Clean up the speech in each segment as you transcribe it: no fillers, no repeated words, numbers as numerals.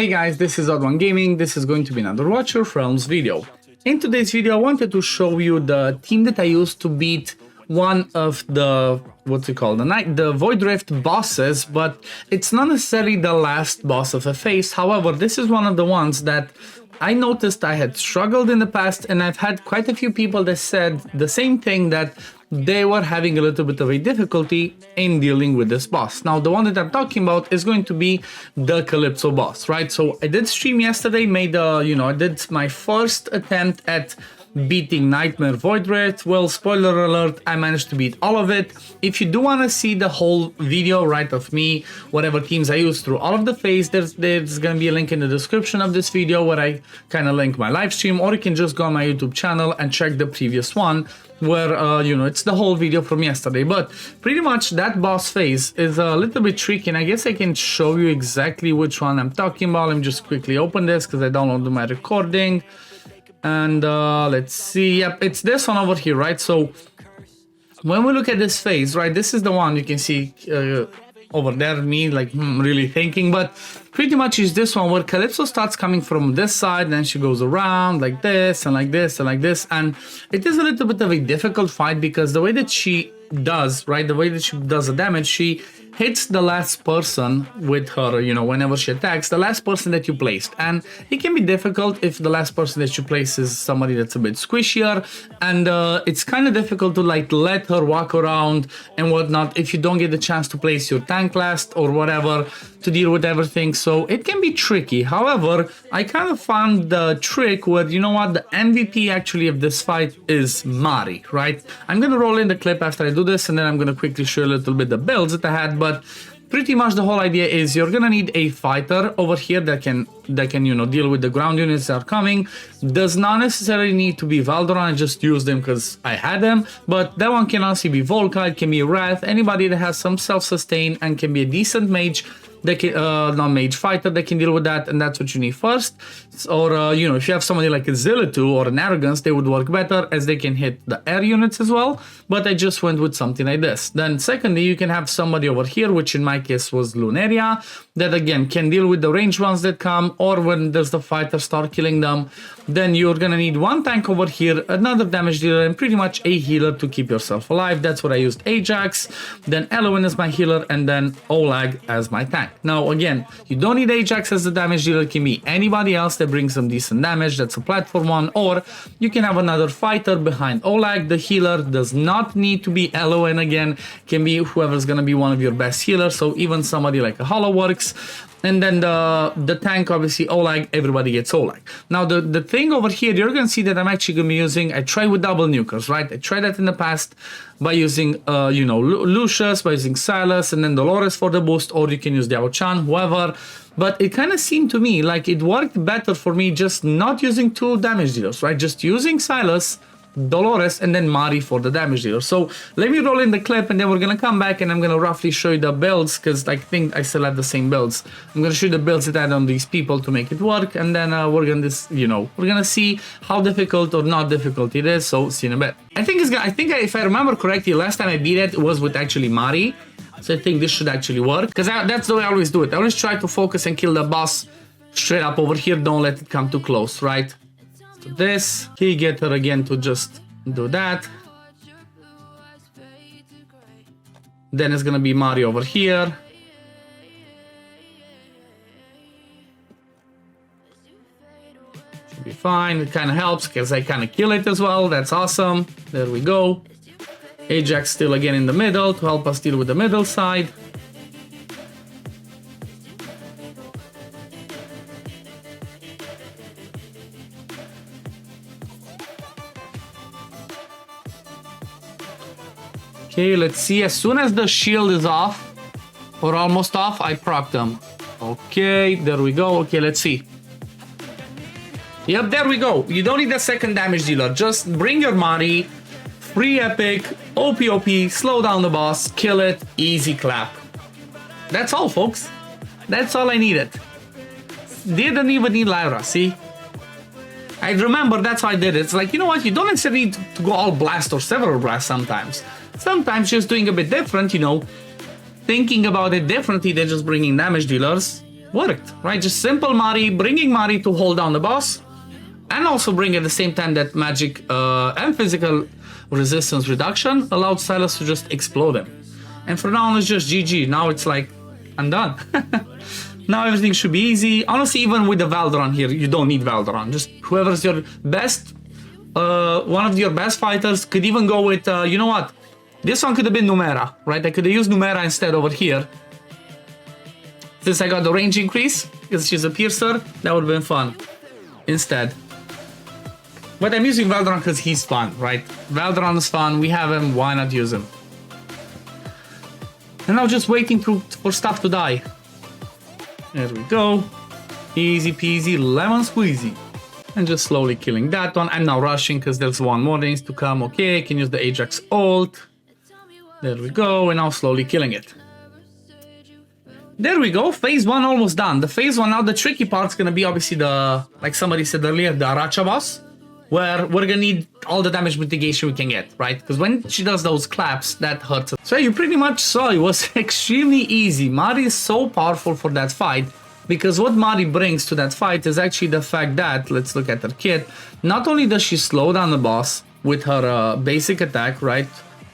Hey guys, this is OddOneGaming. This is going to be another Watch Your Realms video. In today's video, I wanted to show you the team that I used to beat one of the, the Void Rift bosses, but it's not necessarily the last boss of a phase. However, this is one of the ones that I noticed I had struggled in the past, and I've had quite a few people that said the same thing, that they were having a little bit of a difficulty in dealing with this boss. Now, the one that I'm talking about is going to be the Calypso boss, right? So I did stream yesterday, I did my first attempt at beating Nightmare Void Rift. Well, spoiler alert, I managed to beat all of it. If you do want to see the whole video, right, of me, whatever teams I used through all of the phase, there's gonna be a link in the description of this video where I kind of link my live stream, or you can just go on my YouTube channel and check the previous one where it's the whole video from yesterday. But pretty much that boss phase is a little bit tricky, and I guess I can show you exactly which one I'm talking about. Let me just quickly open this because I downloaded my recording. And let's see, yep, it's this one over here, right? So when we look at this phase, right, this is the one you can see over there, me like really thinking, but pretty much is this one where Calypso starts coming from this side, then she goes around like this and like this and like this, and it is a little bit of a difficult fight because the way that she does, right, the way that she does the damage, she hits the last person with her, whenever she attacks, the last person that you placed. And it can be difficult if the last person that you place is somebody that's a bit squishier, and it's kind of difficult to like let her walk around and whatnot if you don't get the chance to place your tank last or whatever to deal with everything. So it can be tricky. However, I kind of found the trick where, the MVP actually of this fight is Marri, right? I'm gonna roll in the clip after I do this, and then I'm gonna quickly show you a little bit the builds that I had. But pretty much the whole idea is you're gonna need a fighter over here that can deal with the ground units that are coming. Does not necessarily need to be Valdorn. I just used them because I had them, but that one can also be Volca, it can be Wrath, anybody that has some self-sustain and can be a decent mage. They can, not mage fighter, they can deal with that, and that's what you need first. Or if you have somebody like a Zillitu or an Arrogance, they would work better as they can hit the air units as well. But I just went with something like this. Then secondly, you can have somebody over here, which in my case was Lunaria, that again can deal with the ranged ones that come, or when there's the fighter start killing them. Then you're gonna need one tank over here, another damage dealer, and pretty much a healer to keep yourself alive. That's what I used, Ajax, then Elowen as my healer, and then Olag as my tank. Now again, you don't need Ajax as the damage dealer, it can be anybody else that brings some decent damage, that's a platform one, or you can have another fighter behind Olag. The healer does not need to be Elowen again, can be whoever's gonna be one of your best healers, so even somebody like a Hollow works. And then the tank, obviously Olag, everybody gets Olag. Now the thing over here, you're gonna see that I'm actually gonna be using, I tried with double nukers, right? I tried that in the past by using Lucius, by using Silas, and then Dolores for the boost, or you can use Diao Chan, whoever. But it kind of seemed to me like it worked better for me just not using two damage dealers, right? Just using Silas, Dolores, and then Marri for the damage dealer. So let me roll in the clip, and then we're gonna come back and I'm gonna roughly show you the builds, because I think I still have the same builds. I'm gonna show you the builds that I had on these people to make it work, and then we're gonna see how difficult or not difficult it is. So see you in a bit. I think if I remember correctly, last time I beat it was with actually Marri. So I think this should actually work, because that's the way I always do it. I always try to focus and kill the boss straight up over here. Don't let it come too close, right? To this, he get her again to just do that. Then it's gonna be Marri over here. Should be fine. It kind of helps because I kind of kill it as well. That's awesome. There we go. Ajax still again in the middle to help us deal with the middle side. Okay, let's see. As soon as the shield is off, or almost off, I proc them. Okay, there we go. Okay, let's see. Yep, there we go. You don't need a second damage dealer. Just bring your Marri, free epic, OP, slow down the boss, kill it, easy clap. That's all, folks. That's all I needed. Didn't even need Lyra, see? I remember that's how I did it. It's like, you know what? You don't necessarily need to go all blast or several blast sometimes. Sometimes just doing a bit different, thinking about it differently than just bringing damage dealers worked, right? Just simple Marri, bringing Marri to hold down the boss, and also bring at the same time that magic and physical resistance reduction allowed Silas to just explode him. And for now, it's just GG. Now it's like, I'm done. Now everything should be easy. Honestly, even with the Valderon here, you don't need Valderon. Just whoever's your best, one of your best fighters could even go with, you know what? This one could have been Numera, right? I could have used Numera instead over here. Since I got the range increase, because she's a piercer, that would have been fun instead. But I'm using Valderon because he's fun, right? Valderon is fun, we have him, why not use him? And now just waiting for stuff to die. There we go. Easy peasy, lemon squeezy. And just slowly killing that one. I'm now rushing because there's one more that needs to come. Okay, I can use the Ajax ult. There we go, and now slowly killing it. There we go, phase 1 almost done. The phase 1 now, the tricky part's gonna be obviously the, like somebody said earlier, the Aracha boss, where we're gonna need all the damage mitigation we can get, right? Because when she does those claps, that hurts us. So you pretty much saw it was extremely easy. Marri is so powerful for that fight, because what Marri brings to that fight is actually the fact that, let's look at her kit, not only does she slow down the boss with her basic attack, right?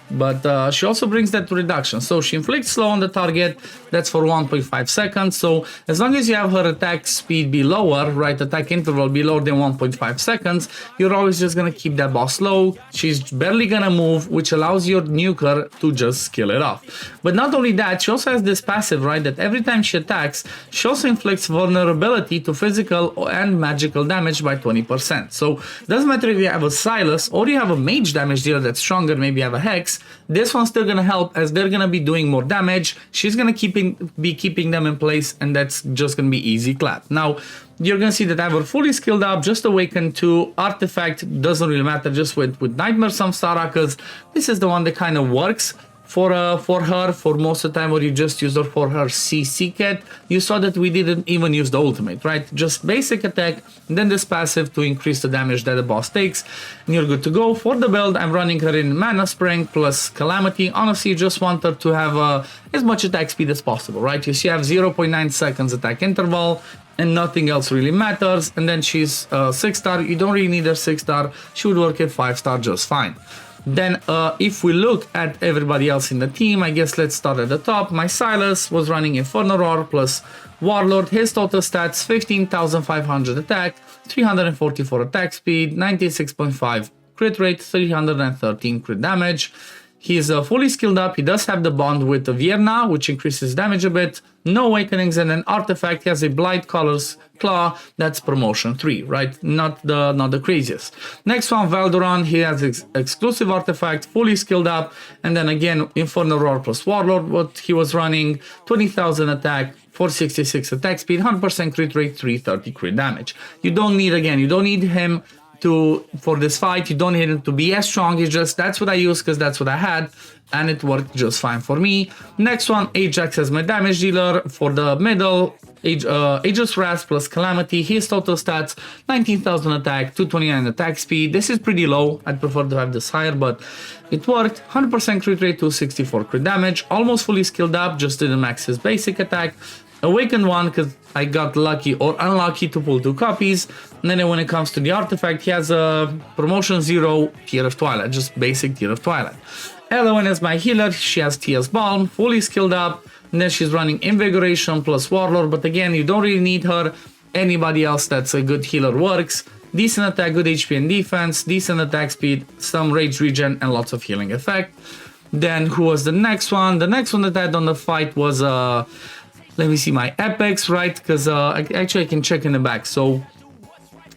But she also brings that reduction. So she inflicts slow on the target, that's for 1.5 seconds. So as long as you have her attack speed be lower, right, attack interval be lower than 1.5 seconds, you're always just gonna keep that boss low. She's barely gonna move, which allows your nuker to just kill it off. But not only that, she also has this passive, right, that every time she attacks, she also inflicts vulnerability to physical and magical damage by 20%. So it doesn't matter if you have a Silas or you have a mage damage dealer that's stronger, maybe you have a Hex, this one's still gonna help as they're gonna be doing more damage. She's gonna be keeping them in place, and that's just gonna be easy clap. Now you're gonna see that I have her fully skilled up, just awakened to artifact, doesn't really matter, just with Nightmare Samsara, because this is the one that kind of works for her for most of the time, where you just use her for her CC kit. You saw that we didn't even use the ultimate, right? Just basic attack, and then this passive to increase the damage that the boss takes, and you're good to go. For the build, I'm running her in Mana Spring plus Calamity. Honestly, just want her to have as much attack speed as possible, right? You see I have 0.9 seconds attack interval, and nothing else really matters. And then she's 6-star, you don't really need her 6-star, she would work at 5-star just fine. Then if we look at everybody else in the team, I guess let's start at the top. My Silas was running Inferno Roar plus Warlord. His total stats, 15,500 attack, 344 attack speed, 96.5 crit rate, 313 crit damage. He's fully skilled up. He does have the bond with the Vierna, which increases damage a bit. No awakenings, and an artifact. He has a Blight Color's Claw. That's promotion 3, right? Not the craziest. Next one, Valderon. He has exclusive artifact, fully skilled up, and then again Inferno Roar plus Warlord. What he was running, 20,000 attack, 466 attack speed, 100% crit rate, 330 crit damage. You don't need him for this fight, you don't need him to be as strong. It's just that's what I use because that's what I had, and it worked just fine for me. Next one, Ajax as my damage dealer. For the middle, Aegis Wrath plus Calamity. His total stats, 19,000 attack, 229 attack speed. This is pretty low, I'd prefer to have this higher, but it worked. 100% crit rate, 264 crit damage, almost fully skilled up, just didn't max his basic attack. Awakened one because I got lucky or unlucky to pull 2 copies. And then when it comes to the artifact, he has a promotion 0 Tear of Twilight, just basic Tear of Twilight. Elowen is my healer. She has Tia's Balm, fully skilled up. And then she's running Invigoration plus Warlord, but again, you don't really need her. Anybody else that's a good healer works. Decent attack, good HP and defense, decent attack speed, some rage regen, and lots of healing effect. Then who was the next one? The next one that I had on the fight was let me see my epics, right? Because actually I can check in the back. So,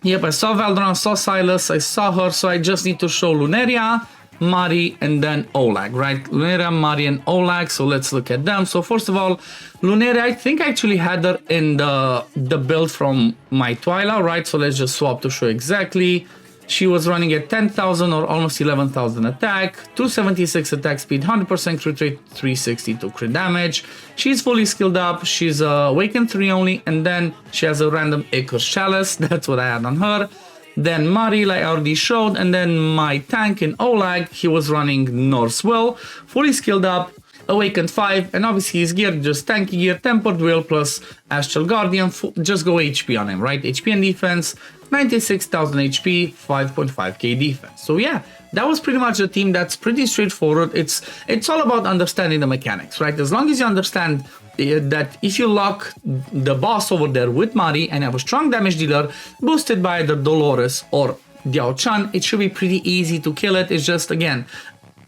yep, I saw Valderon, I saw Silas, I saw her. So I just need to show Luneria, Marri, and then Olag, right? Luneria, Marri, and Olag. So let's look at them. So first of all, Luneria, I think I actually had her in the build from my Twilight, right? So let's just swap to show exactly. She was running at 10,000 or almost 11,000 attack, 276 attack speed, 100% crit rate, 362 crit damage. She's fully skilled up, she's awakened 3 only, and then she has a random Icarus Chalice, that's what I had on her. Then Marri, like I already showed, and then my tank in Olag, he was running Norse Will, fully skilled up, Awakened 5, and obviously his gear, just tanky gear, Tempered Will plus Astral Guardian, just go HP on him, right? HP and defense, 96,000 HP, 5.5k defense. So yeah, that was pretty much the team. That's pretty straightforward. It's all about understanding the mechanics, right? As long as you understand that if you lock the boss over there with Marri and have a strong damage dealer boosted by either Dolores or Diao Chan, it should be pretty easy to kill it. It's just, again,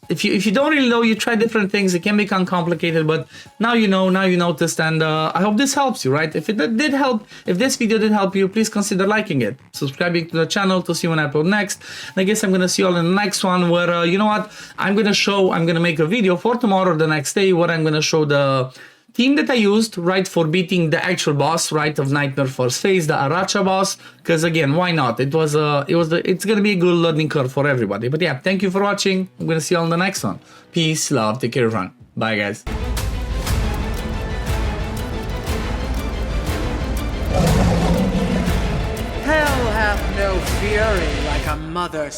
if you don't really know, you try different things, it can become complicated, but now you know, now you noticed, and I hope this helps you, right? If it did help, if this video did help you, please consider liking it, subscribing to the channel to see when I upload next. And I guess I'm gonna see you all in the next one, where you know what, I'm gonna make a video for tomorrow or the next day where I'm gonna show the team that I used, right, for beating the actual boss, right, of Nightmare First Phase, the Aracha boss, because again, why not? It's gonna be a good learning curve for everybody. But yeah, thank you for watching. I'm gonna see you on the next one. Peace, love, take care, everyone. Bye, guys. Hell hath no fury like a mother's